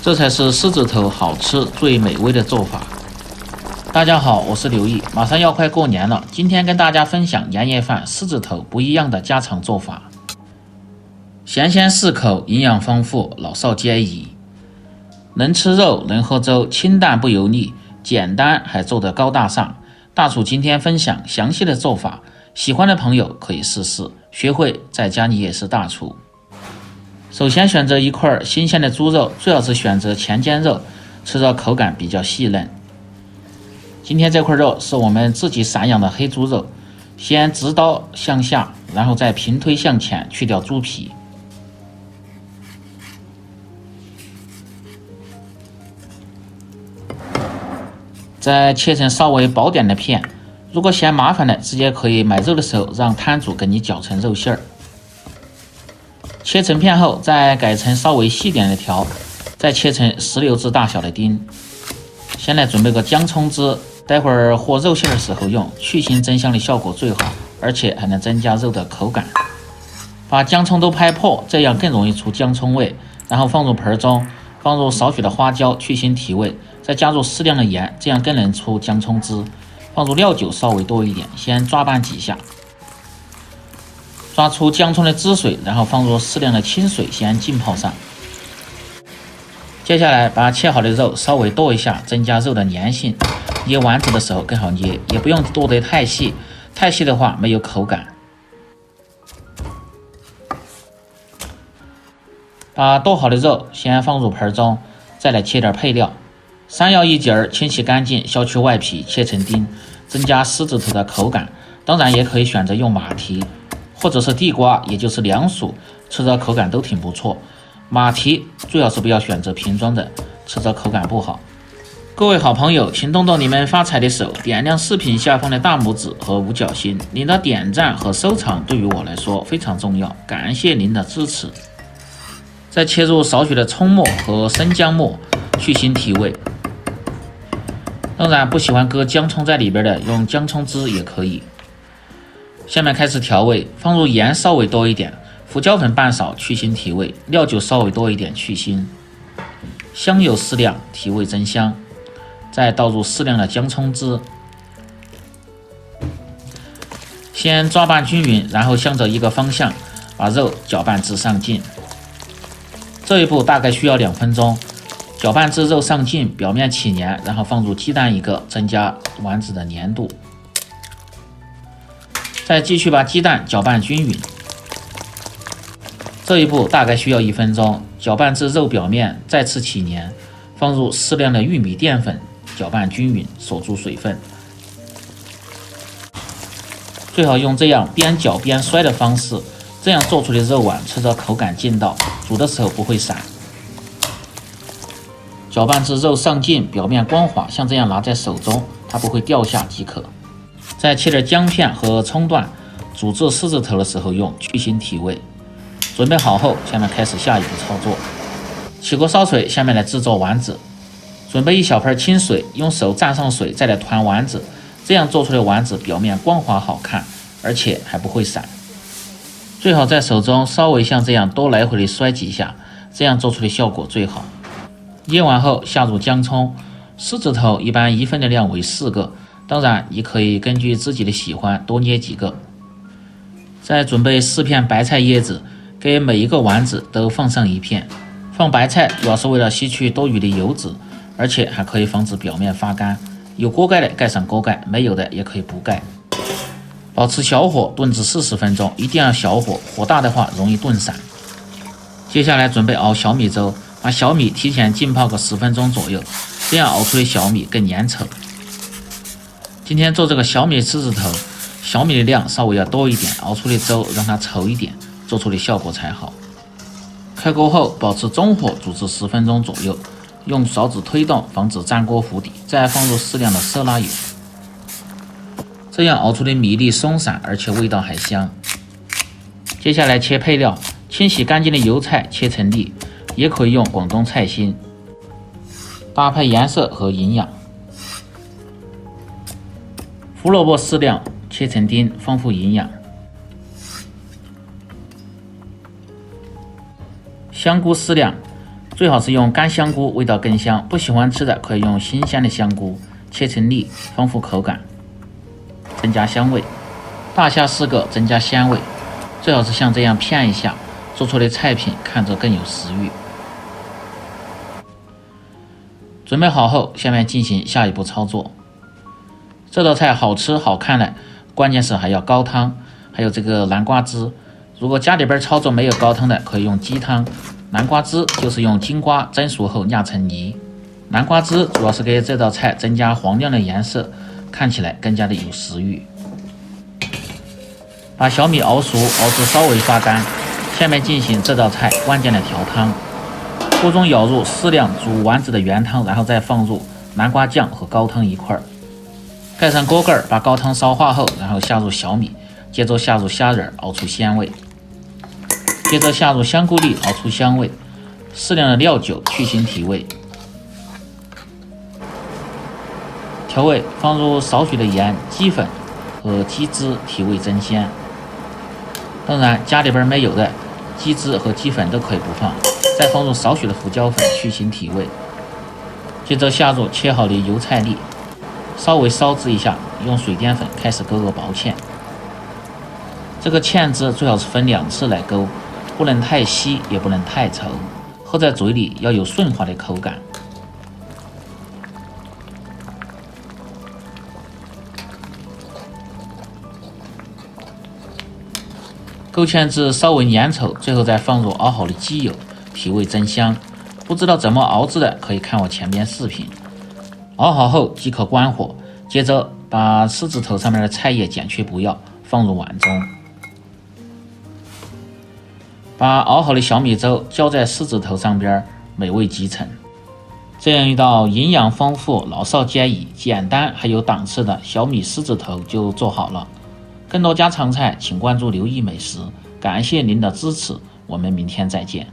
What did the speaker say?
这才是狮子头好吃最美味的做法。大家好，我是刘毅，马上要快过年了，今天跟大家分享年夜饭狮子头不一样的家常做法。咸鲜适口，营养丰富，老少皆宜。能吃肉，能喝粥，清淡不油腻，简单还做得高大上。大厨今天分享详细的做法，喜欢的朋友可以试试，学会在家你也是大厨。首先选择一块新鲜的猪肉，最好是选择前肩肉，吃着口感比较细嫩。今天这块肉是我们自己散养的黑猪肉，先直刀向下，然后再平推向前，去掉猪皮。再切成稍微薄点的片，如果嫌麻烦的，直接可以买肉的时候让摊主给你绞成肉馅儿。切成片后，再改成稍微细点的条，再切成石榴汁大小的丁。先来准备个姜葱汁，待会儿和肉馅的时候用，去腥增香的效果最好，而且还能增加肉的口感。把姜葱都拍破，这样更容易出姜葱味。然后放入盆中，放入少许的花椒去腥提味，再加入适量的盐，这样更能出姜葱汁。放入料酒稍微多一点，先抓拌几下，抓出姜葱的汁水，然后放入适量的清水，先浸泡上。接下来把切好的肉稍微剁一下，增加肉的粘性，捏丸子的时候更好捏，也不用剁得太细，太细的话没有口感。把剁好的肉先放入盆中，再来切点配料。山药一节，清洗干净，削去外皮，切成丁，增加狮子头的口感。当然也可以选择用马蹄，或者是地瓜，也就是凉薯，吃着口感都挺不错。马蹄最好是不要选择瓶装的，吃着口感不好。各位好朋友，请动动你们发财的手，点亮视频下方的大拇指和五角星，您的点赞和收藏对于我来说非常重要，感谢您的支持。再切入少许的葱末和生姜末，去腥提味。当然不喜欢搁姜葱在里边的，用姜葱汁也可以。下面开始调味，放入盐稍微多一点，胡椒粉半勺去腥提味，料酒稍微多一点去腥，香油适量提味增香。再倒入适量的姜葱汁，先抓拌均匀，然后向着一个方向把肉搅拌至上劲。这一步大概需要2分钟，搅拌至肉上劲，表面起黏，然后放入鸡蛋1个，增加丸子的粘度。再继续把鸡蛋搅拌均匀。这一步大概需要1分钟，搅拌至肉表面再次起黏，放入适量的玉米淀粉，搅拌均匀，锁住水分。最好用这样边搅边摔的方式，这样做出的肉丸吃着口感劲道，煮的时候不会散。搅拌至肉上劲，表面光滑，像这样拿在手中，它不会掉下即可。再切点姜片和葱段，煮至狮子头的时候用，去腥提味。准备好后，下面开始下一步操作。起锅烧水，下面来制作丸子。准备1小盆清水，用手蘸上水，再来团丸子，这样做出的丸子表面光滑好看，而且还不会散。最好在手中稍微像这样多来回的摔几下，这样做出的效果最好。捏完后下入姜葱，狮子头一般1份的量为4个，当然你可以根据自己的喜欢多捏几个。再准备4片白菜叶子，给每一个丸子都放上1片。放白菜主要是为了吸去多余的油脂，而且还可以防止表面发干。有锅盖的盖上锅盖，没有的也可以不盖。保持小火炖至40分钟，一定要小火，火大的话容易炖散。接下来准备熬小米粥，把小米提前浸泡个10分钟左右，这样熬出的小米更粘稠。今天做这个小米狮子头，小米的量稍微要多一点，熬出的粥让它稠一点，做出的效果才好。开锅后保持中火煮至10分钟左右，用勺子推动，防止粘锅糊底，再放入适量的色拉油，这样熬出的米粒松散，而且味道还香。接下来切配料，清洗干净的油菜切成粒，也可以用广东菜心，搭配颜色和营养。胡萝卜适量，切成丁，丰富营养。香菇适量，最好是用干香菇，味道更香。不喜欢吃的可以用新鲜的香菇，切成粒，丰富口感，增加香味。大虾4个，增加鲜味。最好是像这样片一下，做出的菜品看着更有食欲。准备好后，下面进行下一步操作。这道菜好吃好看的，关键是还要高汤，还有这个南瓜汁。如果家里边操作没有高汤的，可以用鸡汤。南瓜汁就是用金瓜蒸熟后压成泥。南瓜汁主要是给这道菜增加黄亮的颜色，看起来更加的有食欲。把小米熬熟，熬至稍微发干。下面进行这道菜关键的调汤。锅中舀入适量煮丸子的原汤，然后再放入南瓜酱和高汤一块儿。盖上锅盖，把高汤烧化后，然后下入小米，接着下入虾仁熬出鲜味。接着下入香菇粒熬出香味，适量的料酒去腥提味。调味放入少许的盐、鸡粉和鸡汁提味增鲜。当然家里边没有的，鸡汁和鸡粉都可以不放。再放入少许的胡椒粉去腥提味。接着下入切好的油菜粒，稍微烧制一下，用水淀粉开始勾个薄芡。这个芡汁最好是分2次来勾。不能太稀，也不能太稠，喝在嘴里要有顺滑的口感。勾芡至稍微粘稠，最后再放入熬好的鸡油，提味增香。不知道怎么熬制的，可以看我前边视频。熬好后即可关火，接着把狮子头上面的菜叶剪去不要，放入碗中。把熬好的小米粥浇在狮子头上边，美味极成。这样一道营养丰富、老少皆宜、简单还有档次的小米狮子头就做好了。更多家常菜，请关注刘毅美食。感谢您的支持，我们明天再见。